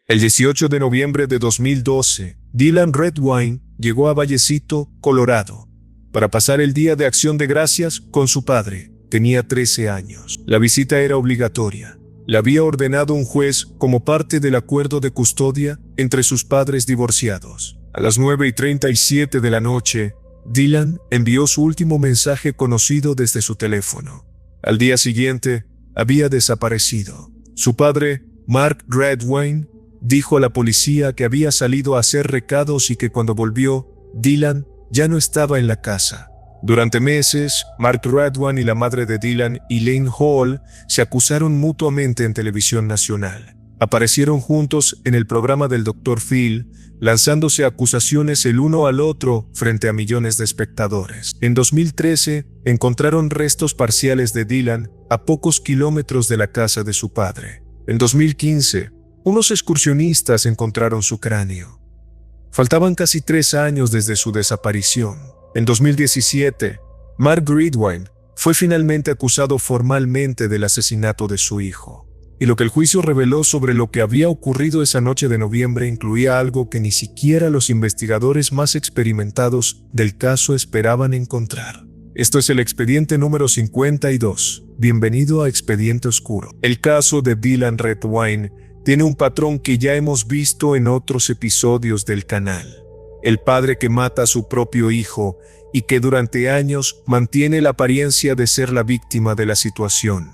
El 18 de noviembre de 2012, Dylan Redwine llegó a Vallecito, Colorado, para pasar el Día de Acción de Gracias con su padre. Tenía 13 años. La visita era obligatoria. La había ordenado un juez como parte del acuerdo de custodia entre sus padres divorciados. A las 9:37 de la noche, Dylan envió su último mensaje conocido desde su teléfono. Al día siguiente, había desaparecido. Su padre, Mark Redwine, dijo a la policía que había salido a hacer recados y que cuando volvió, Dylan ya no estaba en la casa. Durante meses, Mark Redwine y la madre de Dylan, Elaine Hall, se acusaron mutuamente en televisión nacional. Aparecieron juntos en el programa del Dr. Phil, lanzándose acusaciones el uno al otro frente a millones de espectadores. En 2013, encontraron restos parciales de Dylan a pocos kilómetros de la casa de su padre. En 2015, unos excursionistas encontraron su cráneo. Faltaban casi 3 años desde su desaparición. En 2017, Mark Redwine fue finalmente acusado formalmente del asesinato de su hijo. Y lo que el juicio reveló sobre lo que había ocurrido esa noche de noviembre incluía algo que ni siquiera los investigadores más experimentados del caso esperaban encontrar. Esto es el expediente número 52. Bienvenido a Expediente Oscuro. El caso de Dylan Redwine tiene un patrón que ya hemos visto en otros episodios del canal. El padre que mata a su propio hijo y que durante años mantiene la apariencia de ser la víctima de la situación,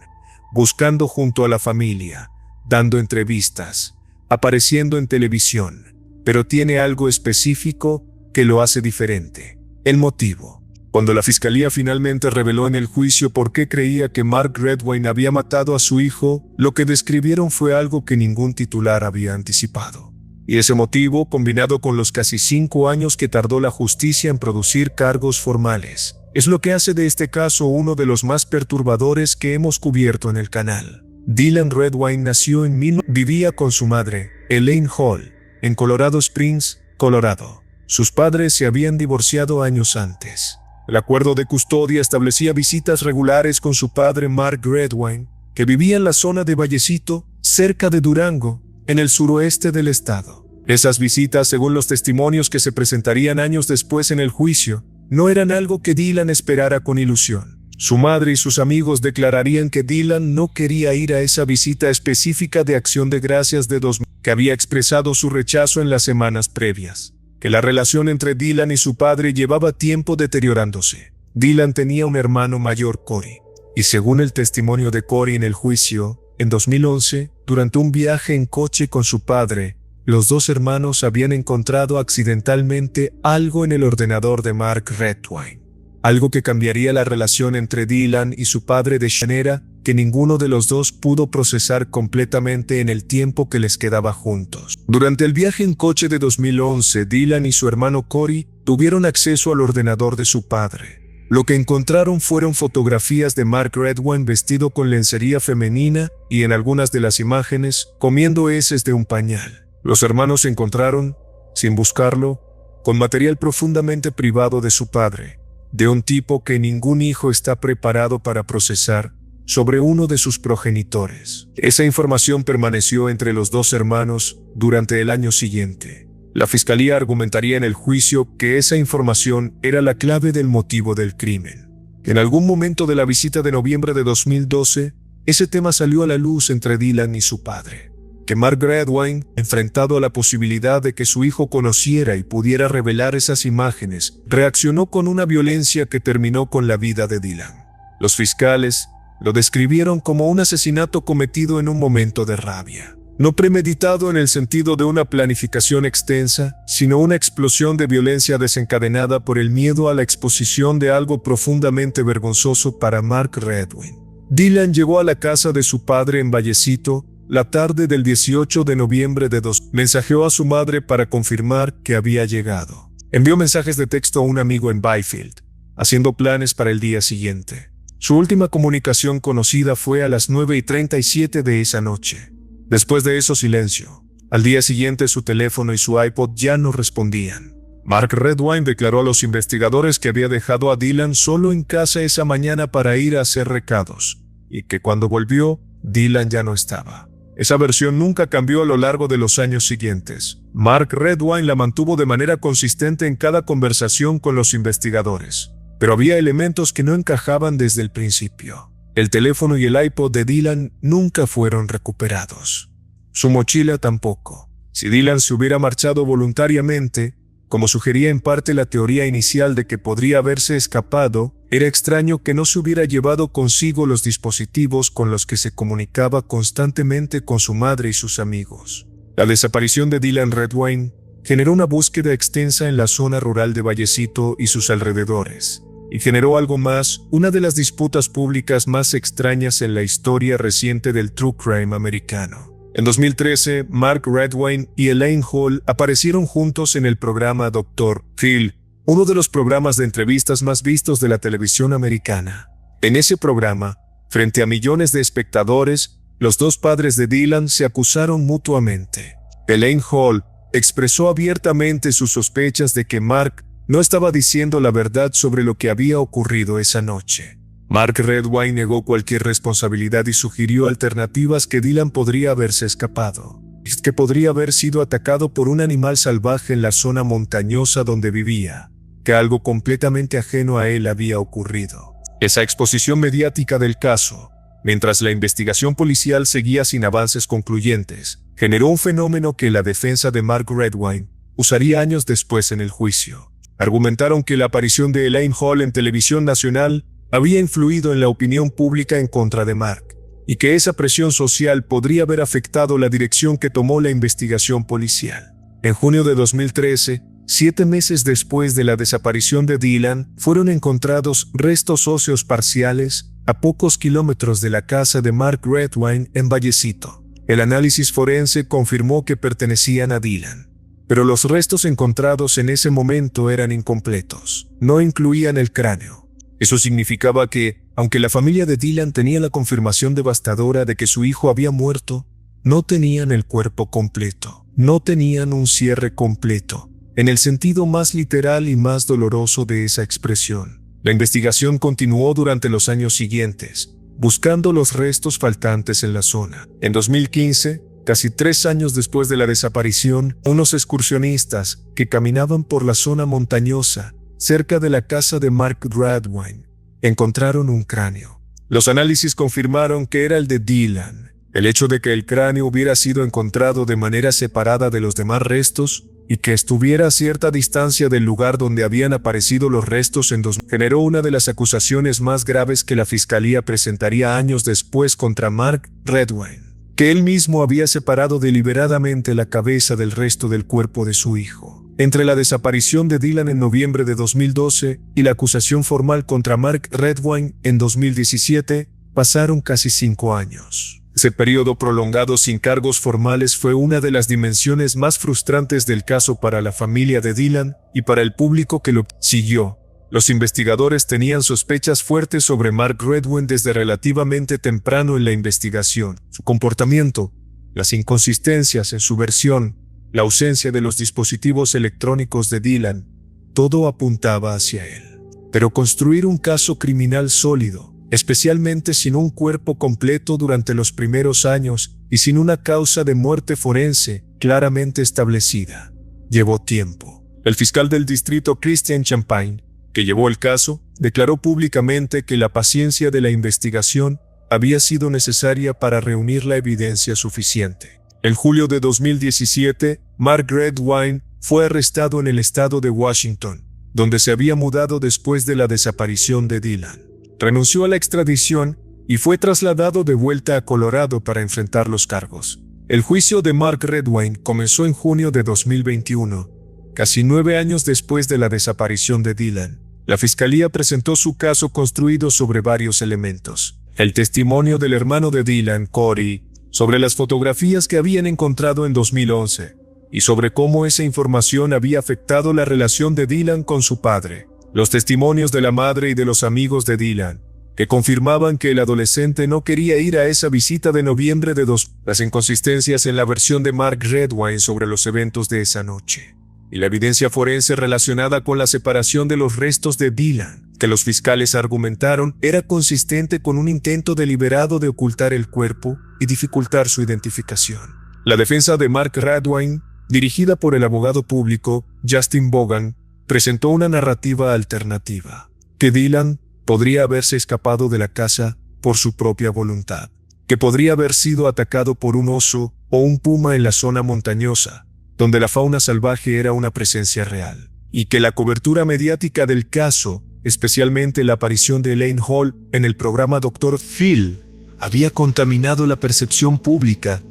buscando junto a la familia, dando entrevistas, apareciendo en televisión, pero tiene algo específico que lo hace diferente: el motivo. Cuando la fiscalía finalmente reveló en el juicio por qué creía que Mark Redwine había matado a su hijo, lo que describieron fue algo que ningún titular había anticipado. Y ese motivo, combinado con los casi 5 años que tardó la justicia en producir cargos formales, es lo que hace de este caso uno de los más perturbadores que hemos cubierto en el canal. Dylan Redwine nació vivía con su madre, Elaine Hall, en Colorado Springs, Colorado. Sus padres se habían divorciado años antes. El acuerdo de custodia establecía visitas regulares con su padre Mark Redwine, que vivía en la zona de Vallecito, cerca de Durango, en el suroeste del estado. Esas visitas, según los testimonios que se presentarían años después en el juicio, no eran algo que Dylan esperara con ilusión. Su madre y sus amigos declararían que Dylan no quería ir a esa visita específica de Acción de Gracias de 2000, que había expresado su rechazo en las semanas previas, que la relación entre Dylan y su padre llevaba tiempo deteriorándose. Dylan tenía un hermano mayor, Corey, y según el testimonio de Corey en el juicio, en 2011, durante un viaje en coche con su padre, los dos hermanos habían encontrado accidentalmente algo en el ordenador de Mark Redwine. Algo que cambiaría la relación entre Dylan y su padre de manera que ninguno de los dos pudo procesar completamente en el tiempo que les quedaba juntos. Durante el viaje en coche de 2011, Dylan y su hermano Corey tuvieron acceso al ordenador de su padre. Lo que encontraron fueron fotografías de Mark Redwine vestido con lencería femenina y en algunas de las imágenes comiendo heces de un pañal. Los hermanos se encontraron, sin buscarlo, con material profundamente privado de su padre, de un tipo que ningún hijo está preparado para procesar, sobre uno de sus progenitores. Esa información permaneció entre los dos hermanos durante el año siguiente. La fiscalía argumentaría en el juicio que esa información era la clave del motivo del crimen. Que en algún momento de la visita de noviembre de 2012, ese tema salió a la luz entre Dylan y su padre. Que Mark Redwine, enfrentado a la posibilidad de que su hijo conociera y pudiera revelar esas imágenes, reaccionó con una violencia que terminó con la vida de Dylan. Los fiscales lo describieron como un asesinato cometido en un momento de rabia. No premeditado en el sentido de una planificación extensa, sino una explosión de violencia desencadenada por el miedo a la exposición de algo profundamente vergonzoso para Mark Redwine. Dylan llegó a la casa de su padre en Vallecito la tarde del 18 de noviembre de 2000. Mensajeó a su madre para confirmar que había llegado. Envió mensajes de texto a un amigo en Byfield, haciendo planes para el día siguiente. Su última comunicación conocida fue a las 9:37 de esa noche. Después de eso, silencio. Al día siguiente, su teléfono y su iPod ya no respondían. Mark Redwine declaró a los investigadores que había dejado a Dylan solo en casa esa mañana para ir a hacer recados, y que cuando volvió, Dylan ya no estaba. Esa versión nunca cambió a lo largo de los años siguientes. Mark Redwine la mantuvo de manera consistente en cada conversación con los investigadores, pero había elementos que no encajaban desde el principio. El teléfono y el iPod de Dylan nunca fueron recuperados. Su mochila tampoco. Si Dylan se hubiera marchado voluntariamente, como sugería en parte la teoría inicial de que podría haberse escapado, era extraño que no se hubiera llevado consigo los dispositivos con los que se comunicaba constantemente con su madre y sus amigos. La desaparición de Dylan Redwine generó una búsqueda extensa en la zona rural de Vallecito y sus alrededores, y generó algo más, una de las disputas públicas más extrañas en la historia reciente del true crime americano. En 2013, Mark Redwine y Elaine Hall aparecieron juntos en el programa Dr. Phil, uno de los programas de entrevistas más vistos de la televisión americana. En ese programa, frente a millones de espectadores, los dos padres de Dylan se acusaron mutuamente. Elaine Hall expresó abiertamente sus sospechas de que Mark no estaba diciendo la verdad sobre lo que había ocurrido esa noche. Mark Redwine negó cualquier responsabilidad y sugirió alternativas: que Dylan podría haberse escapado, que podría haber sido atacado por un animal salvaje en la zona montañosa donde vivía, que algo completamente ajeno a él había ocurrido. Esa exposición mediática del caso, mientras la investigación policial seguía sin avances concluyentes, generó un fenómeno que la defensa de Mark Redwine usaría años después en el juicio. Argumentaron que la aparición de Elaine Hall en televisión nacional había influido en la opinión pública en contra de Mark, y que esa presión social podría haber afectado la dirección que tomó la investigación policial. En junio de 2013, 7 meses después de la desaparición de Dylan, fueron encontrados restos óseos parciales a pocos kilómetros de la casa de Mark Redwine en Vallecito. El análisis forense confirmó que pertenecían a Dylan, pero los restos encontrados en ese momento eran incompletos, no incluían el cráneo. Eso significaba que, aunque la familia de Dylan tenía la confirmación devastadora de que su hijo había muerto, no tenían el cuerpo completo, no tenían un cierre completo, en el sentido más literal y más doloroso de esa expresión. La investigación continuó durante los años siguientes, buscando los restos faltantes en la zona. En 2015, casi 3 años después de la desaparición, unos excursionistas que caminaban por la zona montañosa cerca de la casa de Mark Redwine encontraron un cráneo. Los análisis confirmaron que era el de Dylan. El hecho de que el cráneo hubiera sido encontrado de manera separada de los demás restos y que estuviera a cierta distancia del lugar donde habían aparecido los restos generó una de las acusaciones más graves que la fiscalía presentaría años después contra Mark Redwine, que él mismo había separado deliberadamente la cabeza del resto del cuerpo de su hijo. Entre la desaparición de Dylan en noviembre de 2012 y la acusación formal contra Mark Redwine en 2017, pasaron casi 5 años. Ese periodo prolongado sin cargos formales fue una de las dimensiones más frustrantes del caso para la familia de Dylan y para el público que lo siguió. Los investigadores tenían sospechas fuertes sobre Mark Redwine desde relativamente temprano en la investigación. Su comportamiento, las inconsistencias en su versión, la ausencia de los dispositivos electrónicos de Dylan, todo apuntaba hacia él. Pero construir un caso criminal sólido, especialmente sin un cuerpo completo durante los primeros años y sin una causa de muerte forense claramente establecida, llevó tiempo. El fiscal del distrito Christian Champagne, que llevó el caso, declaró públicamente que la paciencia de la investigación había sido necesaria para reunir la evidencia suficiente. En julio de 2017, Mark Redwine fue arrestado en el estado de Washington, donde se había mudado después de la desaparición de Dylan. Renunció a la extradición y fue trasladado de vuelta a Colorado para enfrentar los cargos. El juicio de Mark Redwine comenzó en junio de 2021, casi 9 años después de la desaparición de Dylan. La fiscalía presentó su caso construido sobre varios elementos: el testimonio del hermano de Dylan, Corey, sobre las fotografías que habían encontrado en 2011, y sobre cómo esa información había afectado la relación de Dylan con su padre. Los testimonios de la madre y de los amigos de Dylan, que confirmaban que el adolescente no quería ir a esa visita de noviembre de las inconsistencias en la versión de Mark Redwine sobre los eventos de esa noche, y la evidencia forense relacionada con la separación de los restos de Dylan. que los fiscales argumentaron era consistente con un intento deliberado de ocultar el cuerpo y dificultar su identificación. La defensa de Mark Redwine, dirigida por el abogado público Justin Bogan, presentó una narrativa alternativa, que Dylan podría haberse escapado de la casa por su propia voluntad, que podría haber sido atacado por un oso o un puma en la zona montañosa, donde la fauna salvaje era una presencia real, y que la cobertura mediática del caso, especialmente la aparición de Elaine Hall en el programa Dr. Phil, había contaminado la percepción pública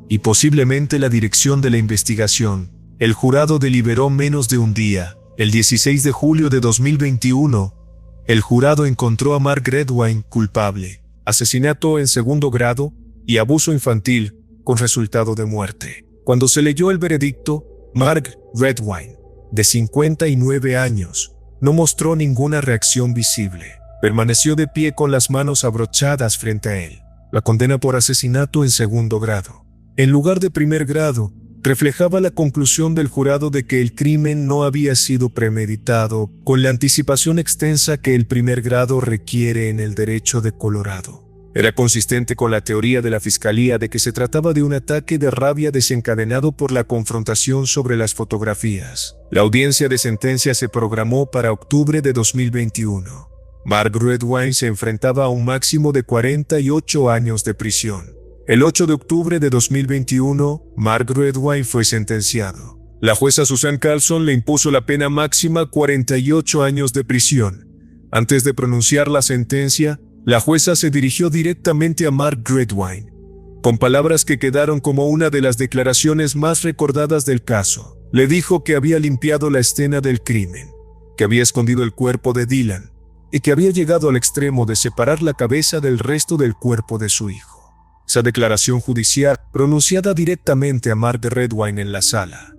y posiblemente la dirección de la investigación. El jurado deliberó menos de un día. El 16 de julio de 2021, el jurado encontró a Mark Redwine culpable, asesinato en segundo grado y abuso infantil con resultado de muerte. Cuando se leyó el veredicto, Mark Redwine, de 59 años, no mostró ninguna reacción visible. Permaneció de pie con las manos abrochadas frente a él. La condena por asesinato en segundo grado, en lugar de primer grado, reflejaba la conclusión del jurado de que el crimen no había sido premeditado, con la anticipación extensa que el primer grado requiere en el derecho de Colorado. Era consistente con la teoría de la fiscalía de que se trataba de un ataque de rabia desencadenado por la confrontación sobre las fotografías. La audiencia de sentencia se programó para octubre de 2021. Mark Redwine se enfrentaba a un máximo de 48 años de prisión. El 8 de octubre de 2021, Mark Redwine fue sentenciado. La jueza Susan Carlson le impuso la pena máxima 48 años de prisión. Antes de pronunciar la sentencia, la jueza se dirigió directamente a Mark Redwine, con palabras que quedaron como una de las declaraciones más recordadas del caso. Le dijo que había limpiado la escena del crimen, que había escondido el cuerpo de Dylan y que había llegado al extremo de separar la cabeza del resto del cuerpo de su hijo. Esa declaración judicial, pronunciada directamente a Mark Redwine en la sala,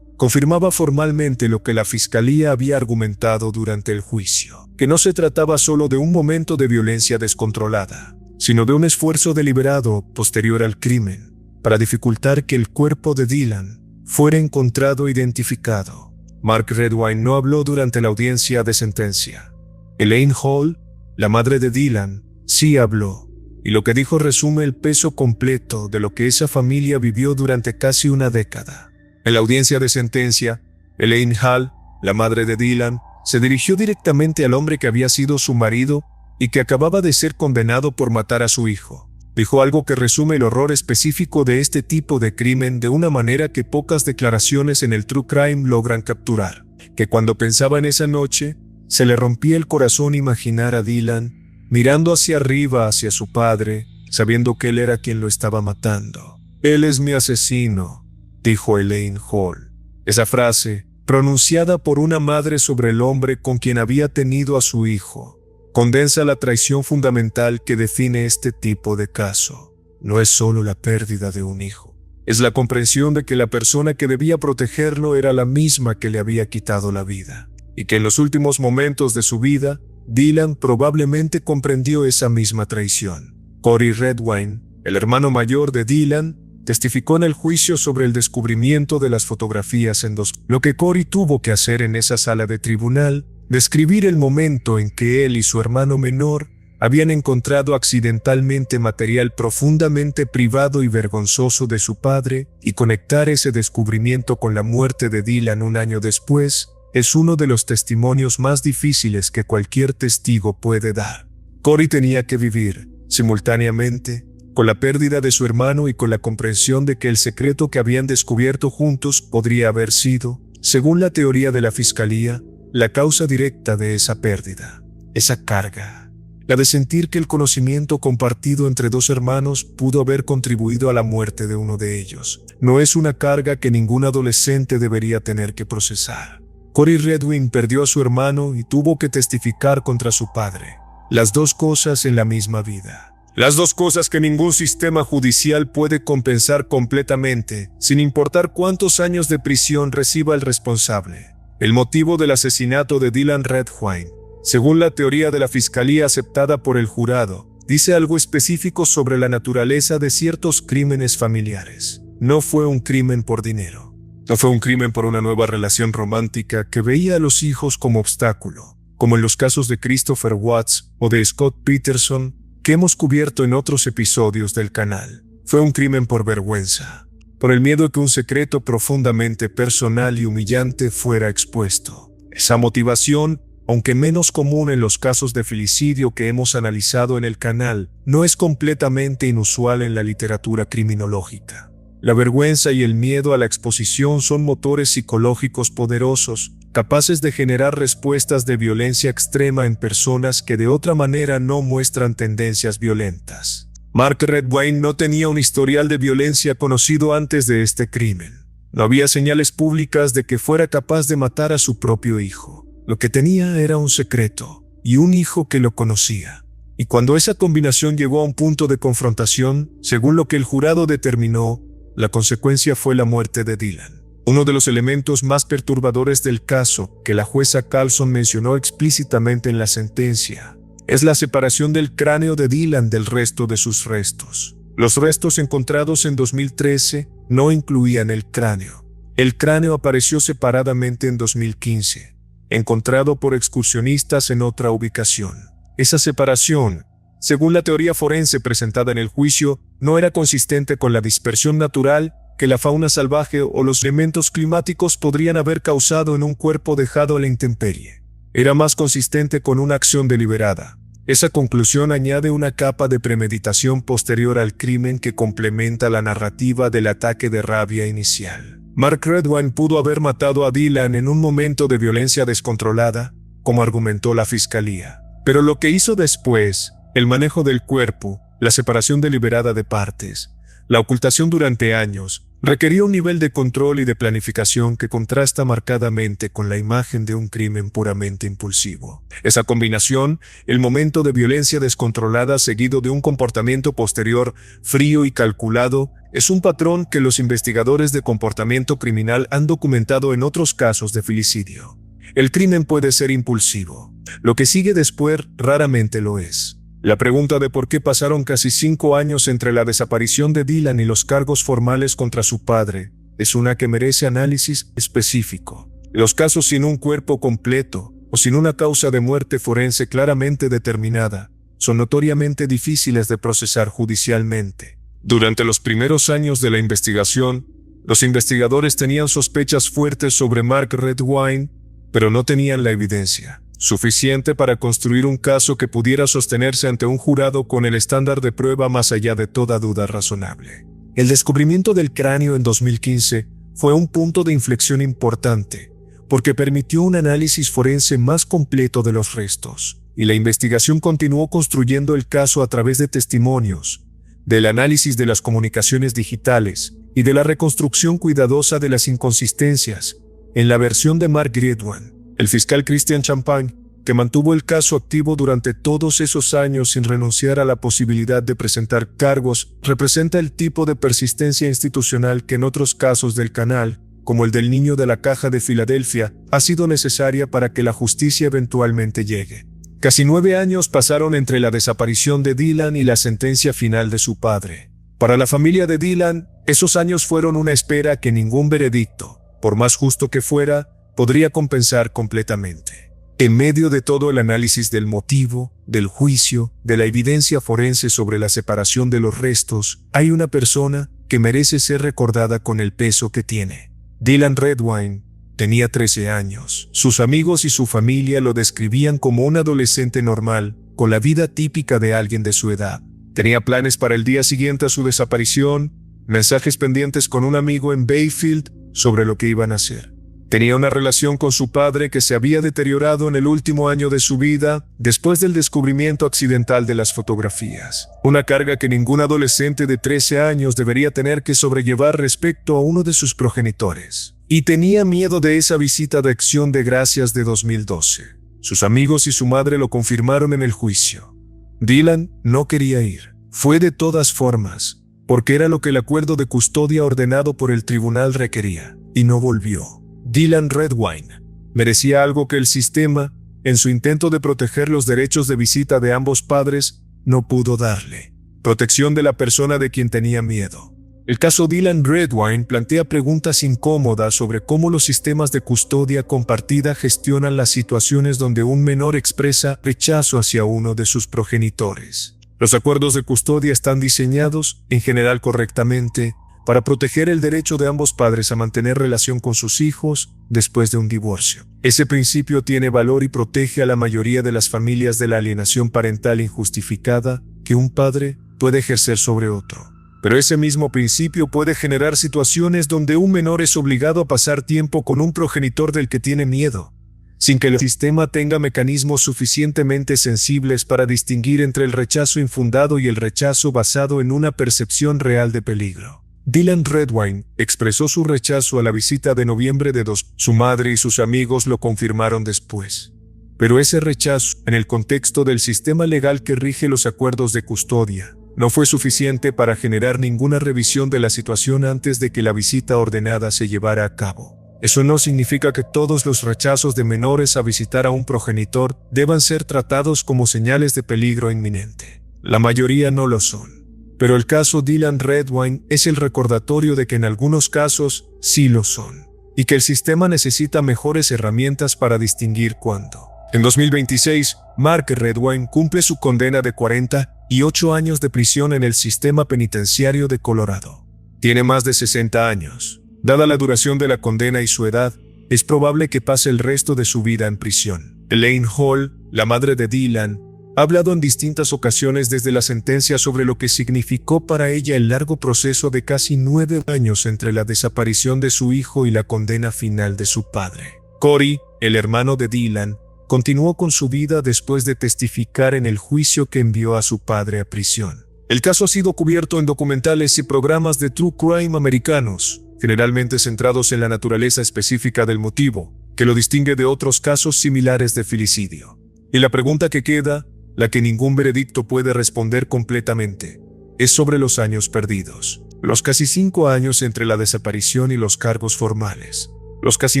confirmaba formalmente lo que la fiscalía había argumentado durante el juicio, que no se trataba solo de un momento de violencia descontrolada, sino de un esfuerzo deliberado posterior al crimen para dificultar que el cuerpo de Dylan fuera encontrado e identificado. Mark Redwine no habló durante la audiencia de sentencia. Elaine Hall, la madre de Dylan, sí habló. Y lo que dijo resume el peso completo de lo que esa familia vivió durante casi una década. En la audiencia de sentencia, Elaine Hall, la madre de Dylan, se dirigió directamente al hombre que había sido su marido y que acababa de ser condenado por matar a su hijo. Dijo algo que resume el horror específico de este tipo de crimen de una manera que pocas declaraciones en el true crime logran capturar. Que cuando pensaba en esa noche, se le rompía el corazón imaginar a Dylan mirando hacia arriba hacia su padre, sabiendo que él era quien lo estaba matando. «Él es mi asesino», dijo Elaine Hall. Esa frase, pronunciada por una madre sobre el hombre con quien había tenido a su hijo, condensa la traición fundamental que define este tipo de caso. No es solo la pérdida de un hijo, es la comprensión de que la persona que debía protegerlo era la misma que le había quitado la vida, y que en los últimos momentos de su vida, Dylan probablemente comprendió esa misma traición. Corey Redwine, el hermano mayor de Dylan, testificó en el juicio sobre el descubrimiento de las fotografías en dos. Lo que Corey tuvo que hacer en esa sala de tribunal, describir el momento en que él y su hermano menor habían encontrado accidentalmente material profundamente privado y vergonzoso de su padre y conectar ese descubrimiento con la muerte de Dylan un año después, es uno de los testimonios más difíciles que cualquier testigo puede dar. Corey tenía que vivir, simultáneamente, con la pérdida de su hermano y con la comprensión de que el secreto que habían descubierto juntos podría haber sido, según la teoría de la fiscalía, la causa directa de esa pérdida. Esa carga, la de sentir que el conocimiento compartido entre dos hermanos pudo haber contribuido a la muerte de uno de ellos, no es una carga que ningún adolescente debería tener que procesar. Corey Redwine perdió a su hermano y tuvo que testificar contra su padre. Las dos cosas en la misma vida. Las dos cosas que ningún sistema judicial puede compensar completamente, sin importar cuántos años de prisión reciba el responsable. El motivo del asesinato de Dylan Redwine, según la teoría de la fiscalía aceptada por el jurado, dice algo específico sobre la naturaleza de ciertos crímenes familiares. No fue un crimen por dinero. No fue un crimen por una nueva relación romántica que veía a los hijos como obstáculo. como en los casos de Christopher Watts o de Scott Peterson, que hemos cubierto en otros episodios del canal. Fue un crimen por vergüenza, por el miedo a que un secreto profundamente personal y humillante fuera expuesto. Esa motivación, aunque menos común en los casos de filicidio que hemos analizado en el canal, no es completamente inusual en la literatura criminológica. La vergüenza y el miedo a la exposición son motores psicológicos poderosos, capaces de generar respuestas de violencia extrema en personas que de otra manera no muestran tendencias violentas. Mark Redwine no tenía un historial de violencia conocido antes de este crimen. No había señales públicas de que fuera capaz de matar a su propio hijo. Lo que tenía era un secreto y un hijo que lo conocía. Y cuando esa combinación llegó a un punto de confrontación, según lo que el jurado determinó, la consecuencia fue la muerte de Dylan. Uno de los elementos más perturbadores del caso, que la jueza Carlson mencionó explícitamente en la sentencia, es la separación del cráneo de Dylan del resto de sus restos. Los restos encontrados en 2013 no incluían el cráneo. El cráneo apareció separadamente en 2015, encontrado por excursionistas en otra ubicación. Esa separación, según la teoría forense presentada en el juicio, no era consistente con la dispersión natural que la fauna salvaje o los elementos climáticos podrían haber causado en un cuerpo dejado a la intemperie. Era más consistente con una acción deliberada. Esa conclusión añade una capa de premeditación posterior al crimen que complementa la narrativa del ataque de rabia inicial. Mark Redwine pudo haber matado a Dylan en un momento de violencia descontrolada, como argumentó la fiscalía. Pero lo que hizo después, el manejo del cuerpo, la separación deliberada de partes, la ocultación durante años, requería un nivel de control y de planificación que contrasta marcadamente con la imagen de un crimen puramente impulsivo. Esa combinación, el momento de violencia descontrolada seguido de un comportamiento posterior frío y calculado, es un patrón que los investigadores de comportamiento criminal han documentado en otros casos de filicidio. El crimen puede ser impulsivo. Lo que sigue después raramente lo es. La pregunta de por qué pasaron casi 5 años entre la desaparición de Dylan y los cargos formales contra su padre es una que merece análisis específico. Los casos sin un cuerpo completo o sin una causa de muerte forense claramente determinada son notoriamente difíciles de procesar judicialmente. Durante los primeros años de la investigación, los investigadores tenían sospechas fuertes sobre Mark Redwine, pero no tenían la evidencia suficiente para construir un caso que pudiera sostenerse ante un jurado con el estándar de prueba más allá de toda duda razonable. El descubrimiento del cráneo en 2015 fue un punto de inflexión importante, porque permitió un análisis forense más completo de los restos, y la investigación continuó construyendo el caso a través de testimonios, del análisis de las comunicaciones digitales y de la reconstrucción cuidadosa de las inconsistencias en la versión de Mark Redwine. El fiscal Christian Champagne, que mantuvo el caso activo durante todos esos años sin renunciar a la posibilidad de presentar cargos, representa el tipo de persistencia institucional que en otros casos del canal, como el del niño de la caja de Filadelfia, ha sido necesaria para que la justicia eventualmente llegue. Casi 9 años pasaron entre la desaparición de Dylan y la sentencia final de su padre. Para la familia de Dylan, esos años fueron una espera que ningún veredicto, por más justo que fuera, podría compensar completamente. En medio de todo el análisis del motivo, del juicio, de la evidencia forense sobre la separación de los restos, hay una persona que merece ser recordada con el peso que tiene. Dylan Redwine tenía 13 años. Sus amigos y su familia lo describían como un adolescente normal, con la vida típica de alguien de su edad. Tenía planes para el día siguiente a su desaparición, mensajes pendientes con un amigo en Bayfield sobre lo que iban a hacer. Tenía una relación con su padre que se había deteriorado en el último año de su vida después del descubrimiento accidental de las fotografías. Una carga que ningún adolescente de 13 años debería tener que sobrellevar respecto a uno de sus progenitores. Y tenía miedo de esa visita de acción de gracias de 2012. Sus amigos y su madre lo confirmaron en el juicio. Dylan no quería ir. Fue de todas formas, porque era lo que el acuerdo de custodia ordenado por el tribunal requería, y no volvió. Dylan Redwine merecía algo que el sistema, en su intento de proteger los derechos de visita de ambos padres, no pudo darle: protección de la persona de quien tenía miedo. El caso Dylan Redwine plantea preguntas incómodas sobre cómo los sistemas de custodia compartida gestionan las situaciones donde un menor expresa rechazo hacia uno de sus progenitores. Los acuerdos de custodia están diseñados, en general correctamente, para proteger el derecho de ambos padres a mantener relación con sus hijos después de un divorcio. Ese principio tiene valor y protege a la mayoría de las familias de la alienación parental injustificada que un padre puede ejercer sobre otro. Pero ese mismo principio puede generar situaciones donde un menor es obligado a pasar tiempo con un progenitor del que tiene miedo, sin que el sistema tenga mecanismos suficientemente sensibles para distinguir entre el rechazo infundado y el rechazo basado en una percepción real de peligro. Dylan Redwine expresó su rechazo a la visita de noviembre de 2000. Su madre y sus amigos lo confirmaron después. Pero ese rechazo, en el contexto del sistema legal que rige los acuerdos de custodia, no fue suficiente para generar ninguna revisión de la situación antes de que la visita ordenada se llevara a cabo. Eso no significa que todos los rechazos de menores a visitar a un progenitor deban ser tratados como señales de peligro inminente. La mayoría no lo son. Pero el caso Dylan Redwine es el recordatorio de que en algunos casos sí lo son, y que el sistema necesita mejores herramientas para distinguir cuándo. En 2026, Mark Redwine cumple su condena de 48 años de prisión en el sistema penitenciario de Colorado. Tiene más de 60 años. Dada la duración de la condena y su edad, es probable que pase el resto de su vida en prisión. Elaine Hall, la madre de Dylan, ha hablado en distintas ocasiones desde la sentencia sobre lo que significó para ella el largo proceso de casi 9 años entre la desaparición de su hijo y la condena final de su padre. Corey, el hermano de Dylan, continuó con su vida después de testificar en el juicio que envió a su padre a prisión. El caso ha sido cubierto en documentales y programas de true crime americanos, generalmente centrados en la naturaleza específica del motivo, que lo distingue de otros casos similares de filicidio. Y la pregunta que queda, la que ningún veredicto puede responder completamente, es sobre los años perdidos. Los casi 5 años entre la desaparición y los cargos formales. Los casi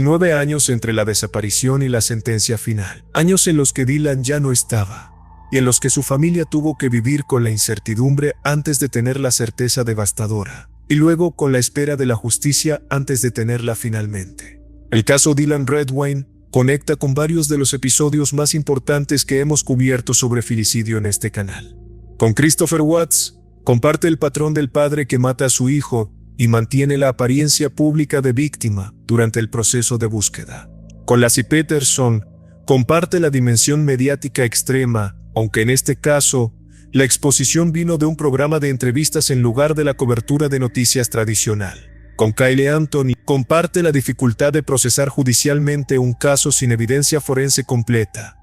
9 años entre la desaparición y la sentencia final. Años en los que Dylan ya no estaba, y en los que su familia tuvo que vivir con la incertidumbre antes de tener la certeza devastadora, y luego con la espera de la justicia antes de tenerla finalmente. El caso Dylan Redwine conecta con varios de los episodios más importantes que hemos cubierto sobre filicidio en este canal. Con Christopher Watts, comparte el patrón del padre que mata a su hijo y mantiene la apariencia pública de víctima durante el proceso de búsqueda. Con Laci Peterson, comparte la dimensión mediática extrema, aunque en este caso, la exposición vino de un programa de entrevistas en lugar de la cobertura de noticias tradicional. Con Kyle Anthony, comparte la dificultad de procesar judicialmente un caso sin evidencia forense completa,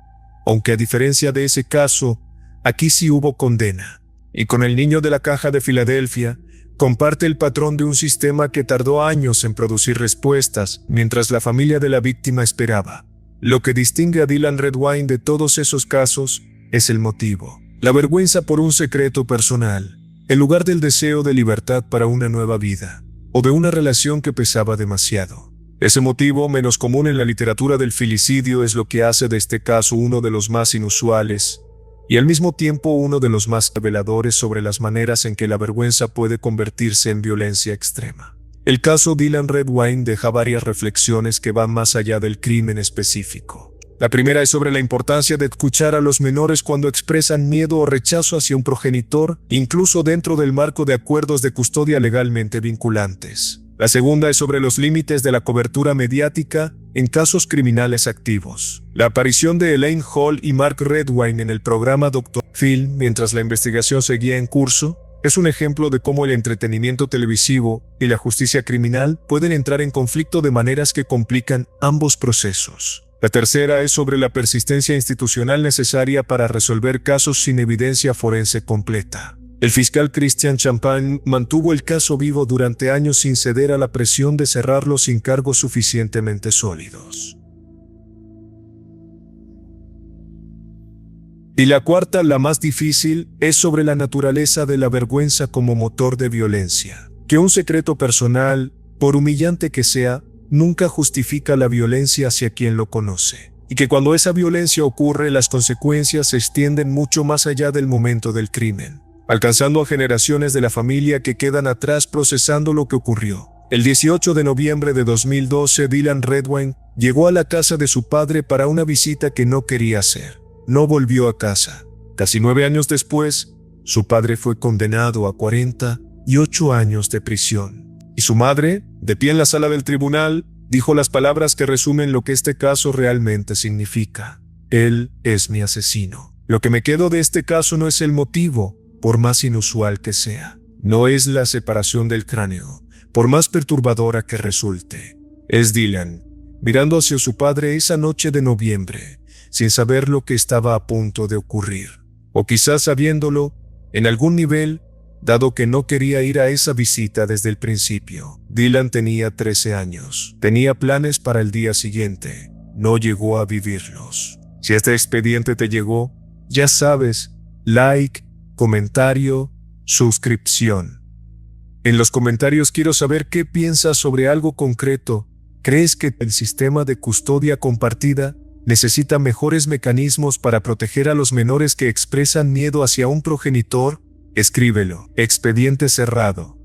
aunque a diferencia de ese caso, aquí sí hubo condena. Y con El niño de la caja de Filadelfia, comparte el patrón de un sistema que tardó años en producir respuestas mientras la familia de la víctima esperaba. Lo que distingue a Dylan Redwine de todos esos casos es el motivo. La vergüenza por un secreto personal, en lugar del deseo de libertad para una nueva vida, o de una relación que pesaba demasiado. Ese motivo, menos común en la literatura del filicidio, es lo que hace de este caso uno de los más inusuales, y al mismo tiempo uno de los más reveladores sobre las maneras en que la vergüenza puede convertirse en violencia extrema. El caso Dylan Redwine deja varias reflexiones que van más allá del crimen específico. La primera es sobre la importancia de escuchar a los menores cuando expresan miedo o rechazo hacia un progenitor, incluso dentro del marco de acuerdos de custodia legalmente vinculantes. La segunda es sobre los límites de la cobertura mediática en casos criminales activos. La aparición de Elaine Hall y Mark Redwine en el programa Dr. Phil mientras la investigación seguía en curso es un ejemplo de cómo el entretenimiento televisivo y la justicia criminal pueden entrar en conflicto de maneras que complican ambos procesos. La tercera es sobre la persistencia institucional necesaria para resolver casos sin evidencia forense completa. El fiscal Christian Champagne mantuvo el caso vivo durante años sin ceder a la presión de cerrarlo sin cargos suficientemente sólidos. Y la cuarta, la más difícil, es sobre la naturaleza de la vergüenza como motor de violencia. Que un secreto personal, por humillante que sea, nunca justifica la violencia hacia quien lo conoce. Y que cuando esa violencia ocurre, las consecuencias se extienden mucho más allá del momento del crimen. alcanzando a generaciones de la familia que quedan atrás procesando lo que ocurrió. El 18 de noviembre de 2012, Dylan Redwine llegó a la casa de su padre para una visita que no quería hacer. No volvió a casa. Casi 9 años después, su padre fue condenado a 48 años de prisión. Y su madre, de pie en la sala del tribunal, dijo las palabras que resumen lo que este caso realmente significa. Él es mi asesino. Lo que me quedo de este caso no es el motivo, por más inusual que sea. No es la separación del cráneo, por más perturbadora que resulte. Es Dylan, mirando hacia su padre esa noche de noviembre, sin saber lo que estaba a punto de ocurrir. O quizás sabiéndolo, en algún nivel, dado que no quería ir a esa visita desde el principio. Dylan tenía 13 años. Tenía planes para el día siguiente. No llegó a vivirlos. Si este expediente te llegó, ya sabes, like, comentario, suscripción. En los comentarios quiero saber qué piensas sobre algo concreto. ¿Crees que el sistema de custodia compartida necesita mejores mecanismos para proteger a los menores que expresan miedo hacia un progenitor? Escríbelo. Expediente cerrado.